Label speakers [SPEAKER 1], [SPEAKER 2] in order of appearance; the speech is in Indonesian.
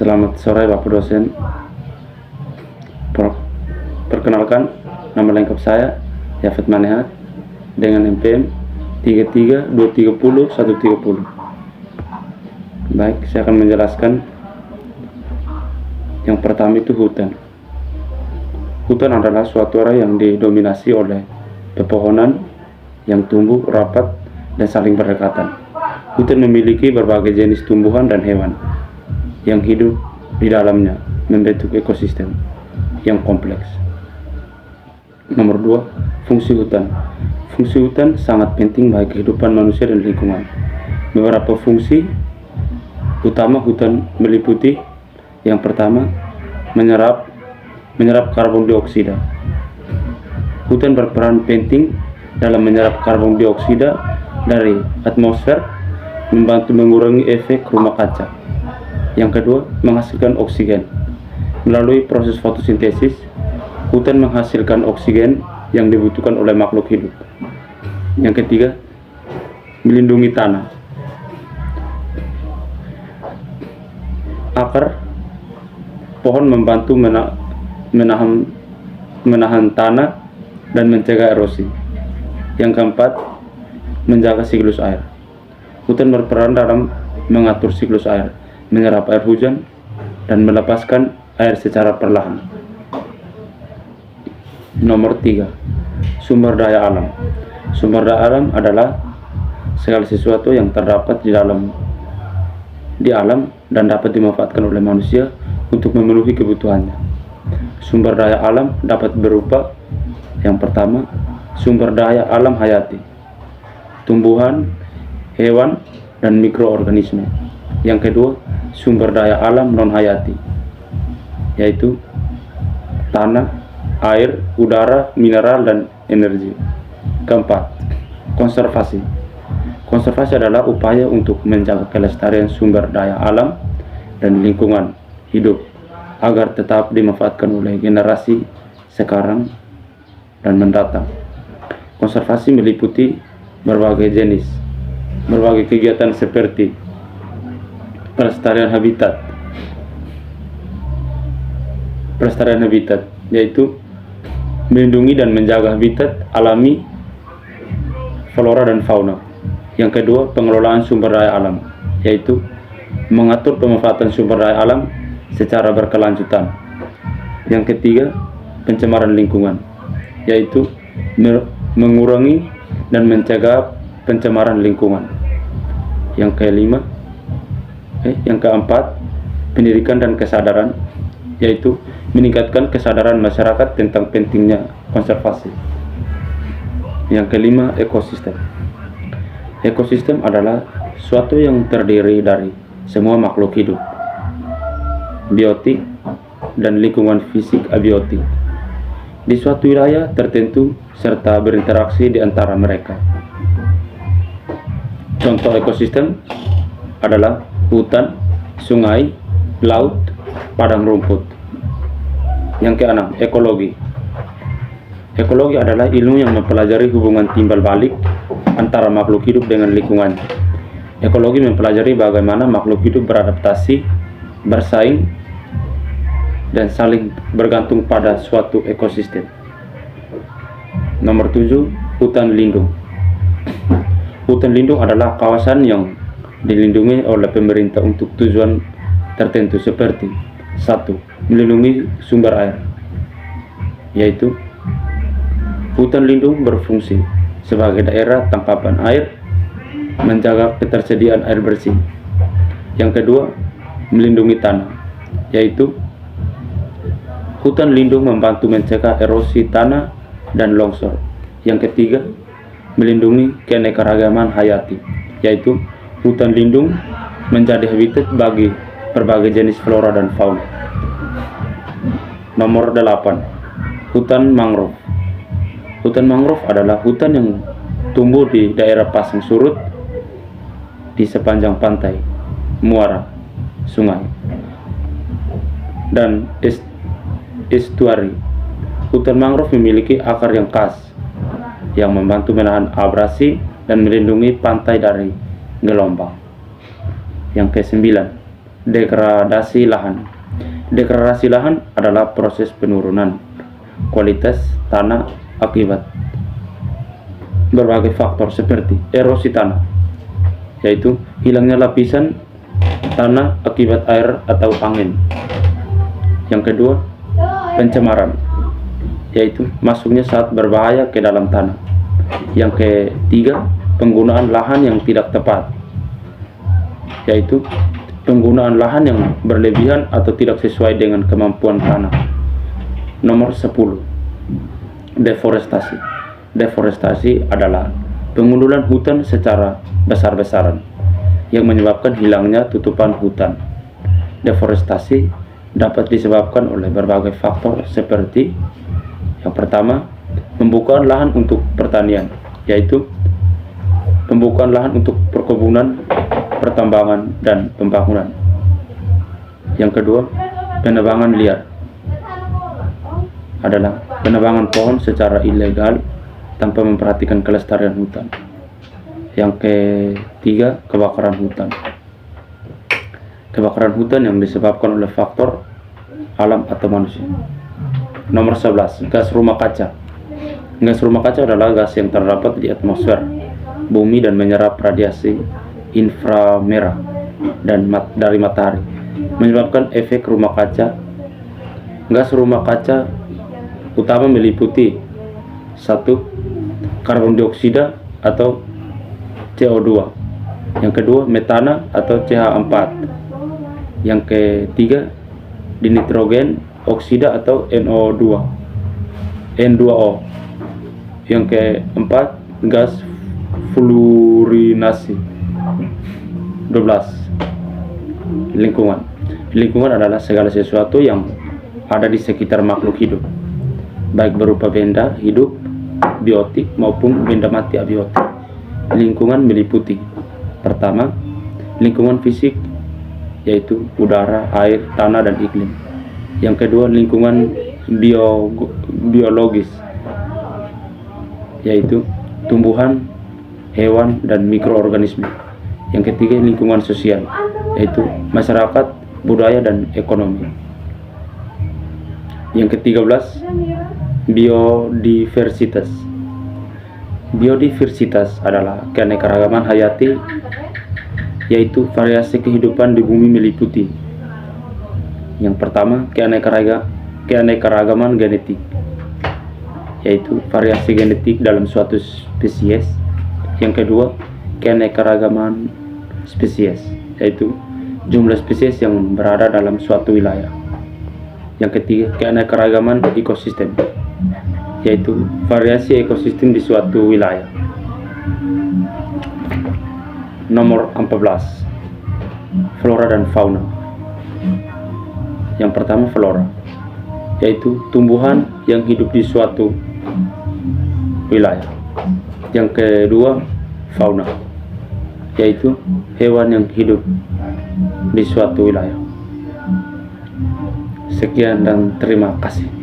[SPEAKER 1] Selamat sore Bapak dosen. Perkenalkan, nama lengkap saya Yafet Manehat dengan NPM 33230130. Baik, saya akan menjelaskan. Yang pertama itu hutan. Hutan adalah suatu area yang didominasi oleh pepohonan yang tumbuh rapat dan saling berdekatan. Hutan memiliki berbagai jenis tumbuhan dan hewan yang hidup di dalamnya, membentuk ekosistem yang kompleks. Nomor 2, fungsi hutan. Fungsi hutan sangat penting bagi kehidupan manusia dan lingkungan. Beberapa fungsi utama hutan meliputi: yang pertama, menyerap karbon dioksida. Hutan berperan penting dalam menyerap karbon dioksida dari atmosfer, membantu mengurangi efek rumah kaca. Yang kedua, menghasilkan oksigen. Melalui proses fotosintesis, hutan menghasilkan oksigen yang dibutuhkan oleh makhluk hidup. Yang ketiga, melindungi tanah. Akar pohon membantu menahan tanah dan mencegah erosi. Yang keempat, menjaga siklus air. Hutan berperan dalam mengatur siklus air, menyerap air hujan dan melepaskan air secara perlahan. Nomor 3, sumber daya alam. Sumber daya alam adalah segala sesuatu yang terdapat di alam dan dapat dimanfaatkan oleh manusia untuk memenuhi kebutuhannya. Sumber daya alam dapat berupa: yang pertama, sumber daya alam hayati, tumbuhan, hewan, dan mikroorganisme. Yang kedua, sumber daya alam non-hayati, yaitu tanah, air, udara, mineral, dan energi. Keempat, konservasi. Konservasi adalah upaya untuk menjaga kelestarian sumber daya alam dan lingkungan hidup agar tetap dimanfaatkan oleh generasi sekarang dan mendatang. Konservasi meliputi berbagai kegiatan seperti pelestarian habitat, yaitu melindungi dan menjaga habitat alami, flora dan fauna. Yang kedua, pengelolaan sumber daya alam, yaitu mengatur pemanfaatan sumber daya alam secara berkelanjutan. Yang ketiga, pencemaran lingkungan, yaitu mengurangi dan mencegah pencemaran lingkungan. Yang keempat, pendidikan dan kesadaran, yaitu meningkatkan kesadaran masyarakat tentang pentingnya konservasi. Yang kelima, ekosistem. Ekosistem adalah suatu yang terdiri dari semua makhluk hidup, biotik, dan lingkungan fisik abiotik di suatu wilayah tertentu serta berinteraksi di antara mereka. Contoh ekosistem adalah hutan, sungai, laut, padang rumput. Yang keenam, ekologi. Ekologi adalah ilmu yang mempelajari hubungan timbal balik antara makhluk hidup dengan lingkungan. Ekologi mempelajari bagaimana makhluk hidup beradaptasi, bersaing, dan saling bergantung pada suatu ekosistem. Nomor 7, hutan lindung. Hutan lindung adalah kawasan yang dilindungi oleh pemerintah untuk tujuan tertentu seperti: 1. Melindungi sumber air, yaitu hutan lindung berfungsi sebagai daerah tangkapan air, menjaga ketersediaan air bersih. Yang kedua, melindungi tanah, yaitu hutan lindung membantu mencegah erosi tanah dan longsor. Yang ketiga, melindungi keanekaragaman hayati, yaitu hutan lindung menjadi habitat bagi berbagai jenis flora dan fauna. Nomor 8, hutan mangrove. Hutan mangrove adalah hutan yang tumbuh di daerah pasang surut di sepanjang pantai, muara, sungai, dan estuari. Hutan mangrove memiliki akar yang khas yang membantu menahan abrasi dan melindungi pantai dari gelombang. Yang ke-9, Degradasi lahan. Degradasi lahan adalah proses penurunan kualitas tanah akibat berbagai faktor seperti erosi tanah, yaitu hilangnya lapisan tanah akibat air atau angin. Yang kedua, pencemaran, yaitu masuknya zat berbahaya ke dalam tanah. Yang ketiga, penggunaan lahan yang tidak tepat, yaitu penggunaan lahan yang berlebihan atau tidak sesuai dengan kemampuan tanah. Nomor 10, deforestasi. Deforestasi adalah pengundulan hutan secara besar-besaran yang menyebabkan hilangnya tutupan hutan. Deforestasi dapat disebabkan oleh berbagai faktor seperti yang pertama, pembukaan lahan untuk pertanian, yaitu pembukaan lahan untuk perkebunan, pertambangan, dan pembangunan. Yang kedua, penebangan liar adalah penebangan pohon secara ilegal tanpa memperhatikan kelestarian hutan. Yang ketiga, kebakaran hutan. Kebakaran hutan yang disebabkan oleh faktor alam atau manusia. Nomor 11, gas rumah kaca. Gas rumah kaca adalah gas yang terdapat di atmosfer bumi dan menyerap radiasi inframerah dan dari matahari, menyebabkan efek rumah kaca. Gas rumah kaca utama meliputi 1. Karbon dioksida atau CO2. Yang kedua, metana atau CH4. Yang ketiga, dinitrogen oksida atau N2O. Yang keempat, gas fluorinasi. 12. Lingkungan. Lingkungan adalah segala sesuatu yang ada di sekitar makhluk hidup, baik berupa benda hidup biotik maupun benda mati abiotik. Lingkungan meliputi pertama, lingkungan fisik, yaitu udara, air, tanah, dan iklim. Yang kedua, lingkungan biologis, yaitu tumbuhan, hewan, dan mikroorganisme. Yang ketiga, lingkungan sosial, yaitu masyarakat, budaya, dan ekonomi. Yang ke-13, biodiversitas. Biodiversitas adalah keanekaragaman hayati, yaitu variasi kehidupan di bumi meliputi yang pertama, keanekaragaman genetik, yaitu variasi genetik dalam suatu spesies. Yang kedua, keanekaragaman spesies, yaitu jumlah spesies yang berada dalam suatu wilayah. Yang ketiga, keanekaragaman ekosistem, yaitu variasi ekosistem di suatu wilayah. Nomor 14, flora dan fauna. Yang pertama, flora, yaitu tumbuhan yang hidup di suatu wilayah. Yang kedua, fauna, yaitu hewan yang hidup di suatu wilayah. Sekian dan terima kasih.